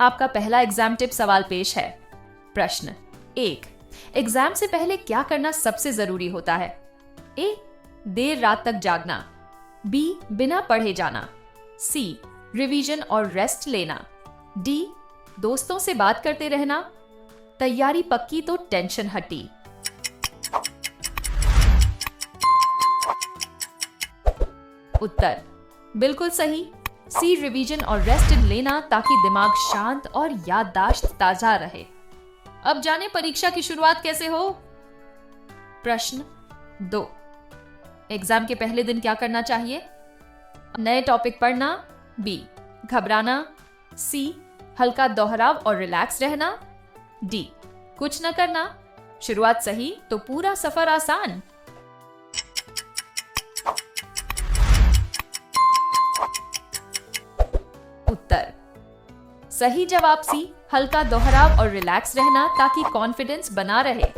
आपका पहला exam tip सवाल पेश है। प्रश्न 1। एग्जाम से पहले क्या करना सबसे जरूरी होता है? ए, देर रात तक जागना। बी, बिना पढ़े जाना। सी, रिवीजन और रेस्ट लेना। डी, दोस्तों से बात करते रहना। तैयारी पक्की तो टेंशन हटी। उत्तर बिल्कुल सही, सी, रिवीजन और रेस्ट लेना ताकि दिमाग शांत और याददाश्त ताजा रहे। अब जाने परीक्षा की शुरुआत कैसे हो। प्रश्न 2। एग्जाम के पहले दिन क्या करना चाहिए? नए टॉपिक पढ़ना। बी, घबराना। सी, हल्का दोहराव और रिलैक्स रहना। डी, कुछ न करना। शुरुआत सही तो पूरा सफर आसान। उत्तर सही जवाब सी, हल्का दोहराव और रिलैक्स रहना ताकि कॉन्फिडेंस बना रहे।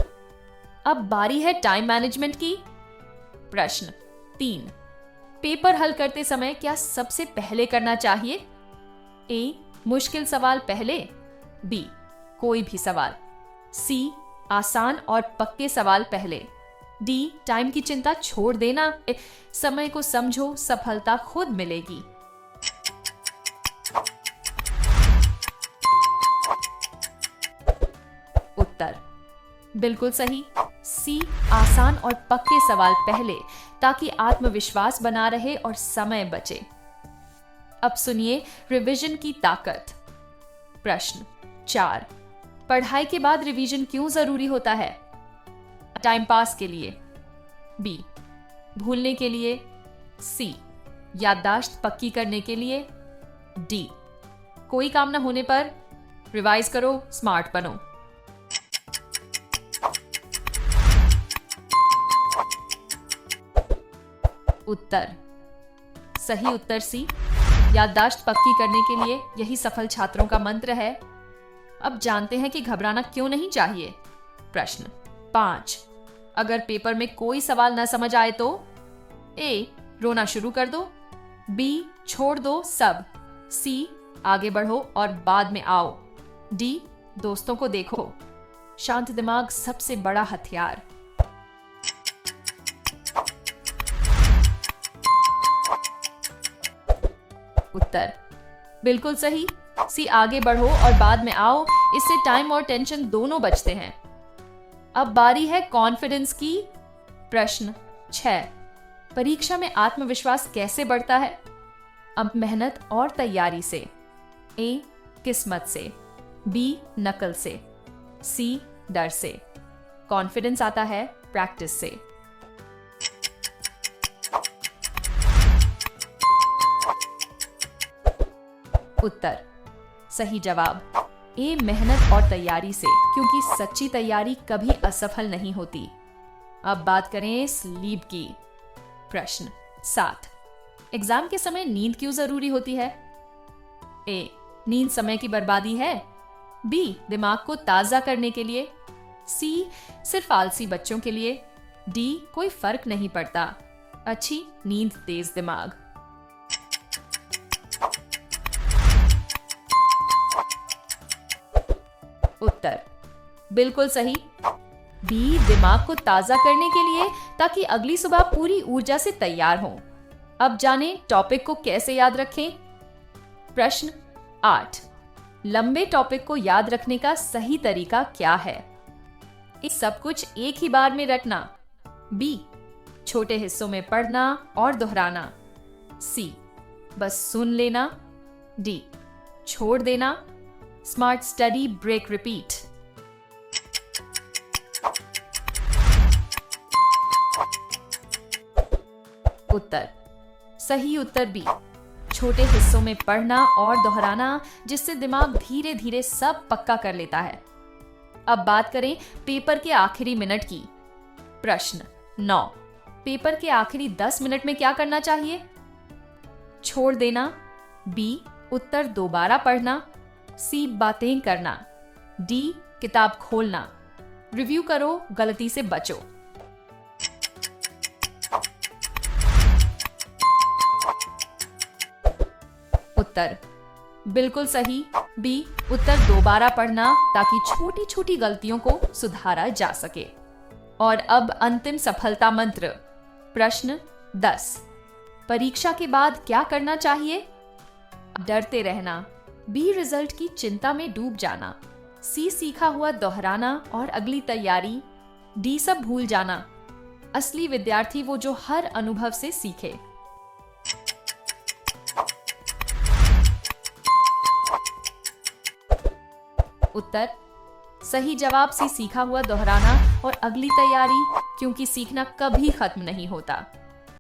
अब बारी है टाइम मैनेजमेंट की। प्रश्न 3। पेपर हल करते समय क्या सबसे पहले करना चाहिए? ए, मुश्किल सवाल पहले। बी, कोई भी सवाल। सी, आसान और पक्के सवाल पहले। डी, टाइम की चिंता छोड़ देना। समय को समझो, सफलता खुद मिलेगी। उत्तर बिल्कुल सही, सी, आसान और पक्के सवाल पहले ताकि आत्मविश्वास बना रहे और समय बचे। अब सुनिए रिवीजन की ताकत। प्रश्न 4। पढ़ाई के बाद रिवीजन क्यों जरूरी होता है? टाइम पास के लिए। बी, भूलने के लिए। सी, याददाश्त पक्की करने के लिए। डी, कोई काम न होने पर। रिवाइज करो, स्मार्ट बनो। उत्तर सही उत्तर सी, याददाश्त पक्की करने के लिए। यही सफल छात्रों का मंत्र है। अब जानते हैं कि घबराना क्यों नहीं चाहिए। प्रश्न 5। अगर पेपर में कोई सवाल न समझ आए तो? ए, रोना शुरू कर दो। बी, छोड़ दो सब। सी, आगे बढ़ो और बाद में आओ। डी, दोस्तों को देखो। शांत दिमाग सबसे बड़ा हथियार। उत्तर बिल्कुल सही, सी, आगे बढ़ो और बाद में आओ। इससे टाइम और टेंशन दोनों बचते हैं। अब बारी है कॉन्फिडेंस की। प्रश्न 6। परीक्षा में आत्मविश्वास कैसे बढ़ता है? अब मेहनत और तैयारी से। ए, किस्मत से। बी, नकल से। सी, डर से। कॉन्फिडेंस आता है प्रैक्टिस से। उत्तर सही जवाब ए, मेहनत और तैयारी से, क्योंकि सच्ची तैयारी कभी असफल नहीं होती। अब बात करें स्लीप की। प्रश्न 7। एग्जाम के समय नींद क्यों जरूरी होती है? ए, नींद समय की बर्बादी है। बी, दिमाग को ताजा करने के लिए। सी, सिर्फ आलसी बच्चों के लिए। डी, कोई फर्क नहीं पड़ता। अच्छी नींद तेज दिमाग। उत्तर बिल्कुल सही, बी, दिमाग को ताजा करने के लिए ताकि अगली सुबह पूरी ऊर्जा से तैयार हो। अब जानें टॉपिक को कैसे याद रखें। प्रश्न 8। लंबे टॉपिक को याद रखने का सही तरीका क्या है? इस सब कुछ एक ही बार में रखना। बी, छोटे हिस्सों में पढ़ना और दोहराना। सी, बस सुन लेना। डी, छोड़ देना। Smart study, break, repeat. उत्तर सही उत्तर बी, छोटे हिस्सों में पढ़ना और दोहराना, जिससे दिमाग धीरे धीरे सब पक्का कर लेता है। अब बात करें पेपर के आखिरी मिनट की। प्रश्न 9। पेपर के आखिरी 10 मिनट में क्या करना चाहिए? छोड़ देना। बी, उत्तर दोबारा पढ़ना। सी, बातें करना। डी, किताब खोलना। रिव्यू करो, गलती से बचो। उत्तर बिल्कुल सही। बी, उत्तर दोबारा पढ़ना ताकि छोटी छोटी गलतियों को सुधारा जा सके। और अब अंतिम सफलता मंत्र। प्रश्न 10। परीक्षा के बाद क्या करना चाहिए? डरते रहना, बी, रिजल्ट की चिंता में डूब जाना, सी, सीखा हुआ दोहराना और अगली तैयारी, डी, सब भूल जाना। असली विद्यार्थी वो जो हर अनुभव से सीखे। उत्तर सही जवाब सी, सीखा हुआ दोहराना और अगली तैयारी, क्योंकि सीखना कभी खत्म नहीं होता।